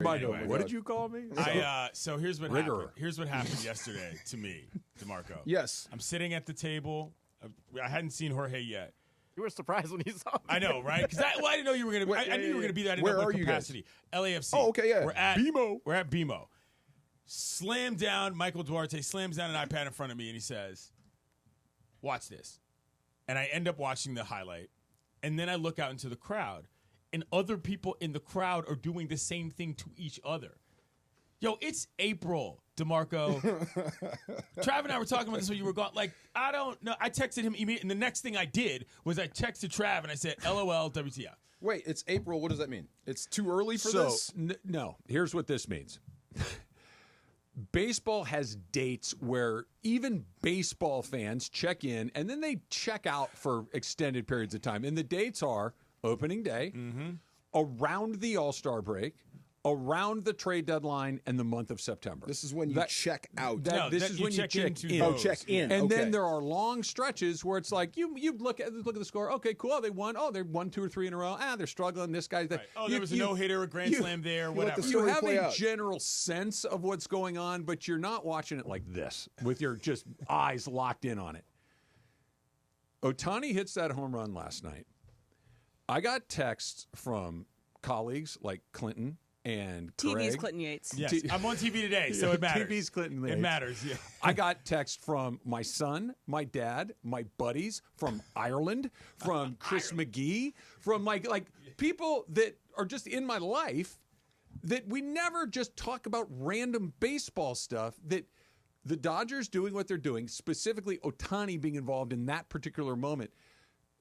anyway. What did you call me? So here's what happened. Here's what happened yesterday to me, DeMarco. Yes. I'm sitting at the table. I hadn't seen Jorge yet. You were surprised when you saw me. I know, right? Because I didn't know you were going to. I knew you were going to be there. I didn't Where know are what you capacity. LAFC. Oh, okay, yeah. We're at BMO. We're at BMO. Slam down. Michael Duarte slams down an iPad in front of me, and he says, "Watch this." And I end up watching the highlight, and then I look out into the crowd, and other people in the crowd are doing the same thing to each other. Yo, it's April, DeMarco. Trav and I were talking about this when you were gone. Like, I don't know. I texted him immediately, and the next thing I did was I texted Trav, and I said, LOL, WTF. Wait, it's April. What does that mean? It's too early for this? No. Here's what this means. Baseball has dates where even baseball fans check in, and then they check out for extended periods of time. And the dates are opening day, around the All-Star break, around the trade deadline, and the month of September. This is when you check out. This is when you check in. Oh, check in. And okay. then there are long stretches where it's like you look at the score. Okay, cool. Oh, they won. Oh, they won 2 or 3 in a row. They're struggling. This guy's right. Oh, there was a no-hitter, a grand slam there, whatever. You have a general sense of what's going on, but you're not watching it like this with your just eyes locked in on it. Ohtani hits that home run last night. I got texts from colleagues like Clinton and TV's Craig. Clinton Yates. Yes, I'm on TV today, so it matters. TV's Clinton Yates. It matters, yeah. I got text from my son, my dad, my buddies from Ireland, from Chris McGee, from like people that are just in my life that we never just talk about random baseball stuff, that the Dodgers doing what they're doing, specifically Ohtani being involved in that particular moment.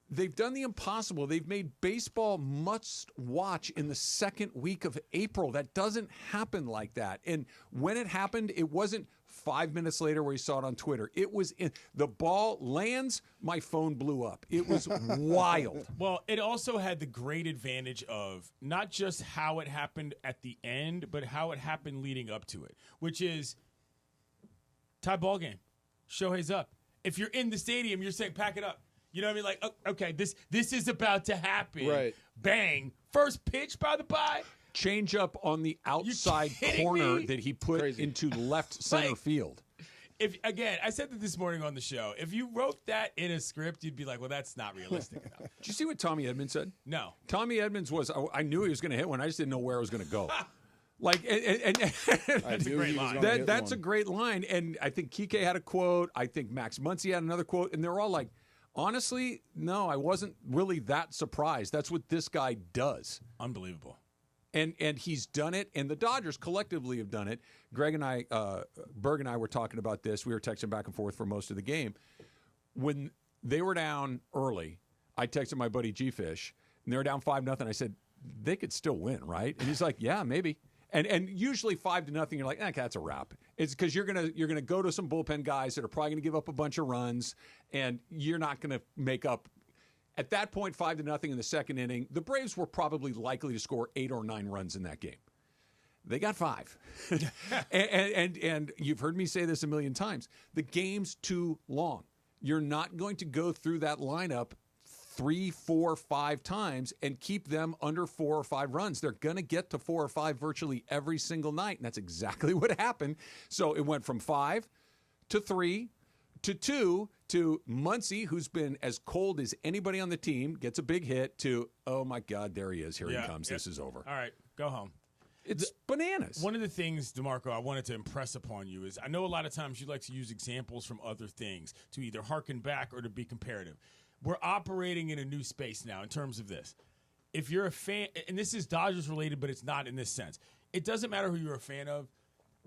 They've done the impossible. They've made baseball must watch in the second week of April. That doesn't happen like that. And when it happened, it wasn't 5 minutes later where you saw it on Twitter. It was the ball lands, my phone blew up. It was wild. Well, it also had the great advantage of not just how it happened at the end, but how it happened leading up to it, which is tie ball game. Shohei's up. If you're in the stadium, you're saying pack it up. You know what I mean? Like, okay, this is about to happen. Right. Bang. First pitch, by the by. Change up on the outside corner that he put into left center field. Again, I said that this morning on the show. If you wrote that in a script, you'd be like, well, that's not realistic enough. Did you see what Tommy Edmonds said? No. Tommy Edmonds I knew he was going to hit one. I just didn't know where it was going to go. Like, that's a great line. That's a great line. And I think Kike had a quote. I think Max Muncy had another quote. And they're all like, honestly, no, I wasn't really that surprised. That's what this guy does. Unbelievable. And he's done it, and the Dodgers collectively have done it. Greg and I, Berg and I were talking about this. We were texting back and forth for most of the game. When they were down early, I texted my buddy G-Fish, and they were down 5-0. I said, they could still win, right? And he's like, yeah, maybe. And usually 5-0, you're like, that's a wrap. It's because you're gonna go to some bullpen guys that are probably gonna give up a bunch of runs, and you're not gonna make up. At that point, 5-0 in the second inning, the Braves were probably likely to score 8 or 9 runs in that game. They got 5, and you've heard me say this a million times. The game's too long. You're not going to go through that lineup 3, 4, 5 times and keep them under 4 or 5 runs. They're going to get to 4 or 5 virtually every single night, and that's exactly what happened. So it went from 5 to 3 to 2 to Muncy, who's been as cold as anybody on the team, gets a big hit, to, oh, my God, there he is. Here he comes. This is over. All right, go home. It's bananas. One of the things, DeMarco, I wanted to impress upon you is I know a lot of times you like to use examples from other things to either harken back or to be comparative. We're operating in a new space now in terms of this. If you're a fan, and this is Dodgers related, but it's not in this sense. It doesn't matter who you're a fan of.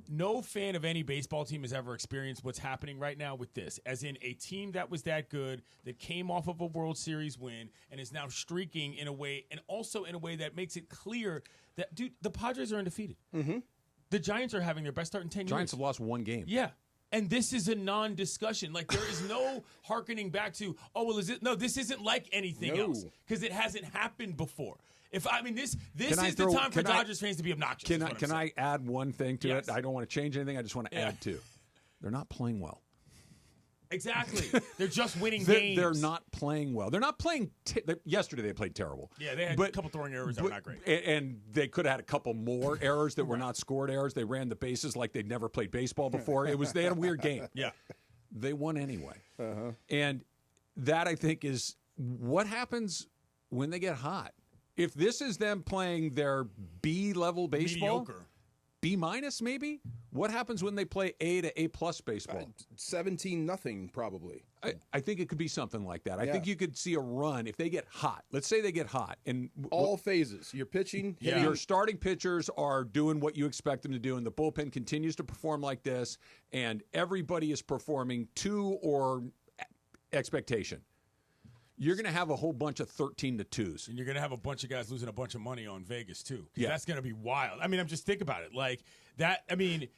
No fan of any baseball team has ever experienced what's happening right now with this, as in a team that was that good, that came off of a World Series win, and is now streaking in a way, and also in a way that makes it clear that, dude, the Padres are undefeated. Mm-hmm. The Giants are having their best start in 10 years. Giants have lost 1 game. Yeah. And this is a non-discussion. Like, there is no hearkening back to, oh, well, is it? No, this isn't like anything else because it hasn't happened before. This is the time for Dodgers fans to be obnoxious. Can I add one thing to it? I don't want to change anything. I just want to add to. They're not playing well. Exactly. They're just winning They're games. not playing well. They're not playing. Yesterday they played terrible. Yeah, they had a couple throwing errors that were not great. And they could have had a couple more errors that were not scored errors. They ran the bases like they'd never played baseball before. They had a weird game. Yeah. They won anyway. And that, I think, is what happens when they get hot. If this is them playing their B-level baseball, Mediocre. B- maybe, what happens when they play A to A+ baseball? 17-0 probably. I think it could be something like that. I think you could see a run if they get hot. Let's say they get hot. And All phases. You're pitching, hitting. your starting pitchers are doing what you expect them to do, and the bullpen continues to perform like this, and everybody is performing to or expectation. You're going to have a whole bunch of 13-2s. And you're going to have a bunch of guys losing a bunch of money on Vegas, too. Yeah. That's going to be wild. I mean, I'm just think about it. Like, that, I mean,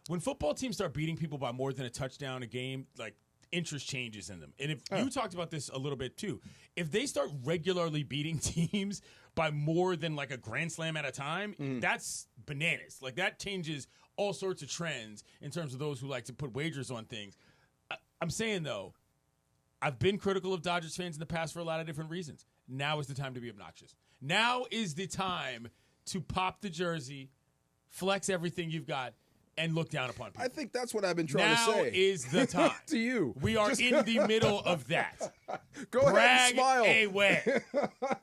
when football teams start beating people by more than a touchdown a game, like, interest changes in them. And if you talked about this a little bit, too. If they start regularly beating teams by more than, like, a grand slam at a time, that's bananas. Like, that changes all sorts of trends in terms of those who like to put wagers on things. I'm saying, though, I've been critical of Dodgers fans in the past for a lot of different reasons. Now is the time to be obnoxious. Now is the time to pop the jersey, flex everything you've got, and look down upon people. I think that's what I've been trying now to say. Now is the time. To you. We are in the middle of that. Go ahead and smile. Away.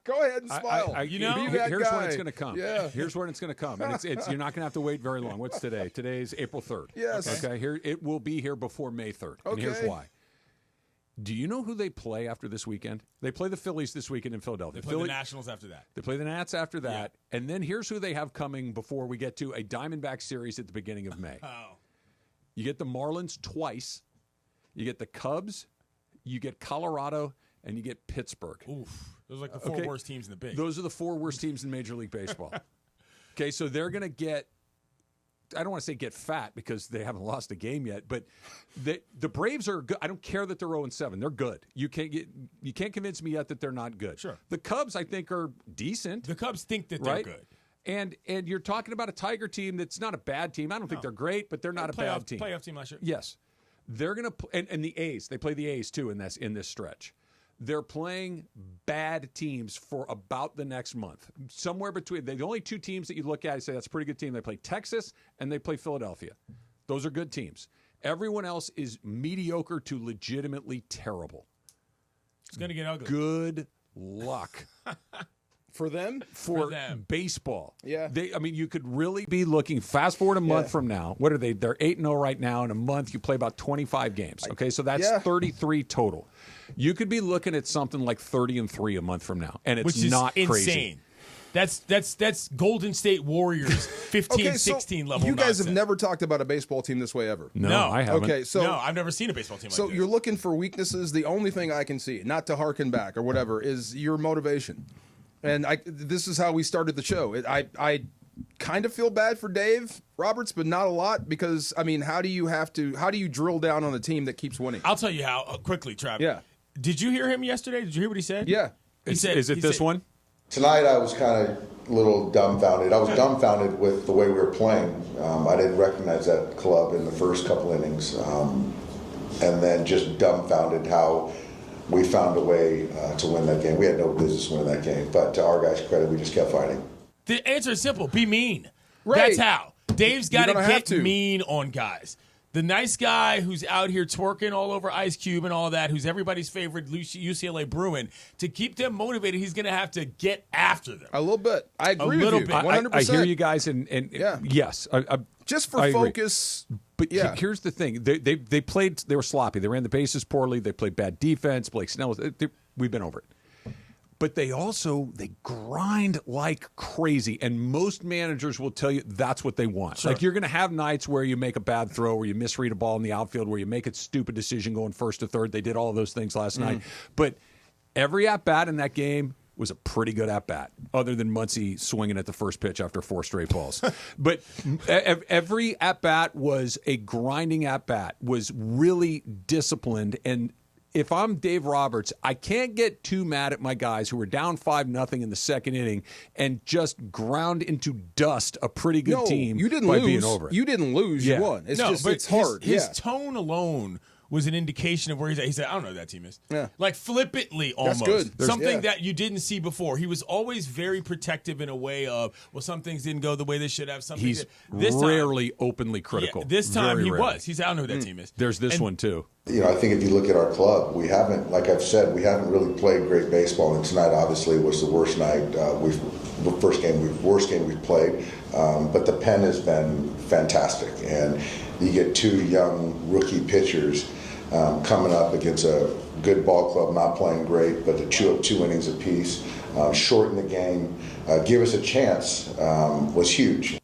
Go ahead and smile. Here's when it's going to come. Yeah. Here's when it's going to come. And it's you're not going to have to wait very long. What's today? Today's April 3rd. Yes. Okay. Here it will be here before May 3rd. Okay. And here's why. Do you know who they play after this weekend? They play the Phillies this weekend in Philadelphia. They play the Nationals after that. They play the Nats after that. Yeah. And then here's who they have coming before we get to a Diamondback series at the beginning of May. You get the Marlins twice. You get the Cubs. You get Colorado. And you get Pittsburgh. Oof. Those are like the four worst teams in the big. Those are the four worst teams in Major League Baseball. Okay, so they're going to get, I don't want to say get fat because they haven't lost a game yet, but the Braves are good. I don't care that they're 0-7. They're good. You can't convince me yet that they're not good. Sure. The Cubs, I think, are decent. The Cubs think that they're good. And you're talking about a Tiger team that's not a bad team. I don't think they're great, but they're not a bad team. Playoff team last year. Yes. They're going to and the A's. They play the A's too in this stretch. They're playing bad teams for about the next month. Somewhere between the only two teams that you look at and say that's a pretty good team. They play Texas and they play Philadelphia. Those are good teams. Everyone else is mediocre to legitimately terrible. It's going to get ugly. Good luck. For them? For baseball. Yeah. You could really be looking, fast forward a month from now. What are they? They're 8-0 right now. In a month, you play about 25 games. Okay, so that's 33 total. You could be looking at something like 30-3 a month from now, and it's not crazy. That's Golden State Warriors 15-16 level. You guys nonsense. have never talked about a baseball team this way ever. No, I haven't. Okay, so I've never seen a baseball team like so this. You're looking for weaknesses. The only thing I can see, not to harken back or whatever, is your motivation. And this is how we started the show. I kind of feel bad for Dave Roberts, but not a lot because, how do you drill down on a team that keeps winning? I'll tell you how quickly, Trav. Yeah. Did you hear him yesterday? Did you hear what he said? Yeah. Is it this one? Tonight I was kind of a little dumbfounded. I was dumbfounded with the way we were playing. I didn't recognize that club in the first couple innings. And then just dumbfounded how we found a way to win that game. We had no business winning that game, but to our guys' credit, we just kept fighting. The answer is simple. Be mean. Right. That's how. Dave's got to get mean on guys. The nice guy who's out here twerking all over Ice Cube and all that, who's everybody's favorite UCLA Bruin, to keep them motivated, he's going to have to get after them. A little bit. I agree with you. 100%. I hear you guys, and yes. Just for focus. But here's the thing. They played. They were sloppy. They ran the bases poorly. They played bad defense. Blake Snell. We've been over it. But they grind like crazy, and most managers will tell you that's what they want. Sure. Like you're going to have nights where you make a bad throw, where you misread a ball in the outfield, where you make a stupid decision going first to third. They did all of those things last night. But every at-bat in that game was a pretty good at-bat, other than Muncy swinging at the first pitch after 4 straight balls. But every at-bat was a grinding at-bat, was really disciplined. And if I'm Dave Roberts, I can't get too mad at my guys who were down 5-0 in the second inning and just ground into dust a pretty good team. You didn't by lose. Being over it. You didn't lose. You won. It's hard. His tone alone was an indication of where he's at. He said, I don't know who that team is. Yeah. Like flippantly almost. good. Something that you didn't see before. He was always very protective in a way of, well, some things didn't go the way they should have. He's rarely openly critical. Yeah, this time Very he rarely. was. He said, I don't know who that team is. There's this one, too. I think if you look at our club, we haven't, like I've said, we haven't really played great baseball. And tonight, obviously, was the worst night. Worst game we've played. But the pen has been fantastic, and you get two young rookie pitchers coming up against a good ball club, not playing great, but to chew up 2 innings apiece, shorten the game, give us a chance was huge.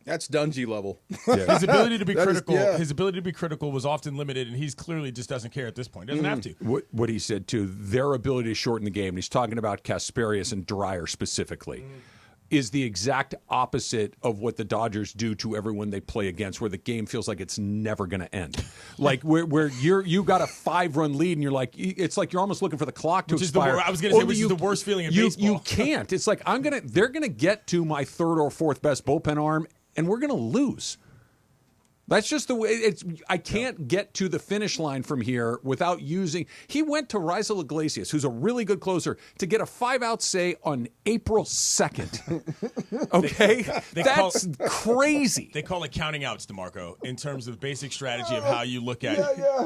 That's Dungy level. Yeah. His ability to be critical. yeah. His ability to be critical was often limited, and he's clearly just doesn't care at this point. Doesn't have to. What he said, too, their ability to shorten the game, and he's talking about Kasperius and Dreyer specifically, is the exact opposite of what the Dodgers do to everyone they play against, where the game feels like it's never going to end. Like where you got a 5-run lead, and you're like, it's like you're almost looking for the clock to expire. I was going to say, which is the worst feeling in baseball. You can't. It's like they're going to get to my 3rd or 4th best bullpen arm, and we're going to lose. That's just the way I can't get to the finish line from here without using. He went to Raisel Iglesias, who's a really good closer, to get a 5-out say on April 2nd. Okay? That's crazy. They call it counting outs, DeMarco, in terms of basic strategy of how you look at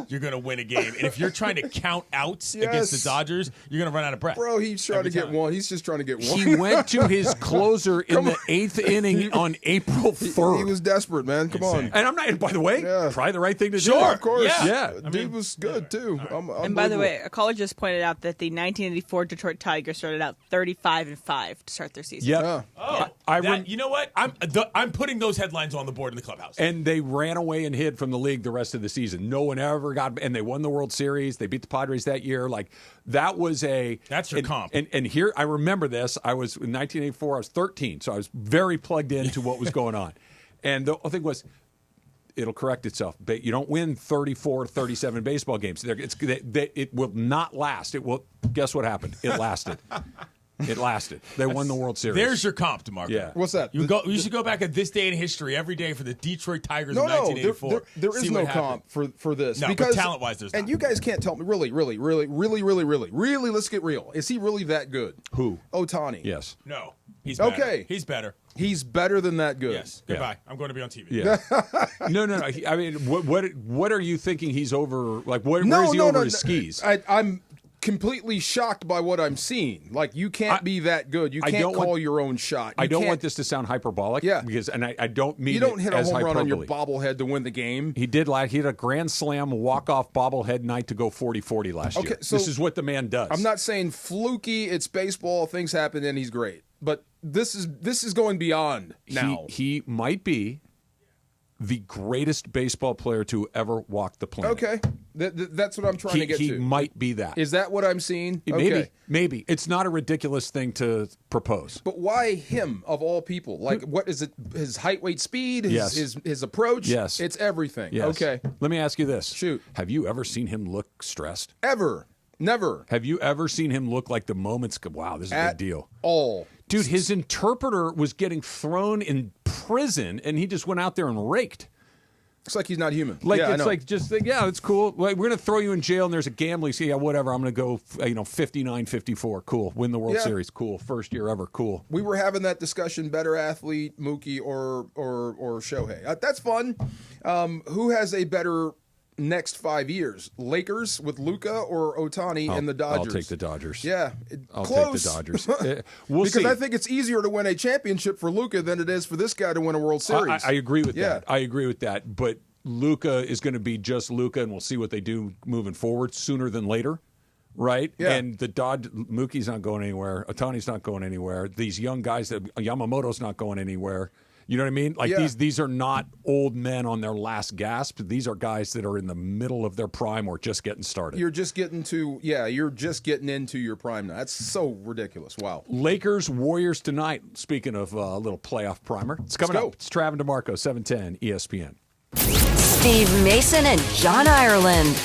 you're going to win a game. And if you're trying to count outs against the Dodgers, you're going to run out of breath. Bro, he's trying to get one. He's just trying to get one. He went to his closer in the 8th inning on April 3rd. He was desperate, man. Come on. And I'm not. And by the way, probably the right thing to do. Sure, Of course. Yeah. Dude was good, too. And by the way, a caller just pointed out that the 1984 Detroit Tigers started out 35-5 to start their season. Yeah. You know what? I'm putting those headlines on the board in the clubhouse. And they ran away and hid from the league the rest of the season. No one ever got, and they won the World Series. They beat the Padres that year. Like that was that's your comp. And here I remember this. I was in 1984. I was 13, so I was very plugged into what was going on. And the thing was, it'll correct itself. You don't win 34, 37 baseball games. It will not last. It will. Guess what happened? It lasted. It lasted. They won the World Series. There's your comp, DeMarco. Yeah. What's that? You should go back at this day in history every day for the Detroit Tigers in 1984. There is no comp for this. No, because, but talent-wise, there's not. And you guys can't tell me, really, let's get real. Is he really that good? Who? Ohtani. Yes. No. He's better. Okay. He's better. He's better than that good. Yes. Goodbye. I'm going to be on TV. Yeah. No. I mean, what are you thinking he's over? Like, where is he over his skis? I'm completely shocked by what I'm seeing. Like, you can't be that good. You can't call your own shot. I don't want this to sound hyperbolic. Yeah. Because, and I don't mean you don't hit a home run on your hyperbole. bobblehead to win the game. He did. He had a grand slam walk-off bobblehead night to go 40-40 last year. So this is what the man does. I'm not saying fluky. It's baseball. Things happen, and he's great. But this is going beyond now. He might be the greatest baseball player to ever walk the planet. Okay. That's what I'm trying to get to. He might be that. Is that what I'm seeing? Okay. Maybe. It's not a ridiculous thing to propose. But why him, of all people? Like, what is it? His height, weight, speed? His approach? Yes. It's everything. Yes. Okay. Let me ask you this. Shoot. Have you ever seen him look stressed? Ever. Never. Have you ever seen him look like the moment's, wow, this is a big deal? All. Dude, his interpreter was getting thrown in prison, and he just went out there and raked. Looks like he's not human. Like yeah, it's like just it's cool. Like we're gonna throw you in jail, and there's a gambling. So yeah, whatever. I'm gonna go 59-54. Cool. Win the World Series. Cool. First year ever. Cool. We were having that discussion: better athlete, Mookie or Shohei. That's fun. Who has a better next 5 years? Lakers with Luka or Ohtani and the Dodgers? I'll take the Dodgers. Yeah, I'll close. take the Dodgers. Because see. I think it's easier to win a championship for Luka than it is for this guy to win a World Series. I agree with that. I agree with that. But Luka is going to be just Luka, and we'll see what they do moving forward sooner than later. Right? Yeah. And Mookie's not going anywhere. Ohtani's not going anywhere. These young guys, Yamamoto's not going anywhere. You know what I mean? Like these are not old men on their last gasp. These are guys that are in the middle of their prime or just getting started. You're just getting into your prime now. That's so ridiculous. Wow. Lakers, Warriors tonight. Speaking of a little playoff primer, it's coming up. It's Trav and DeMarco, 710 ESPN. Steve Mason and John Ireland.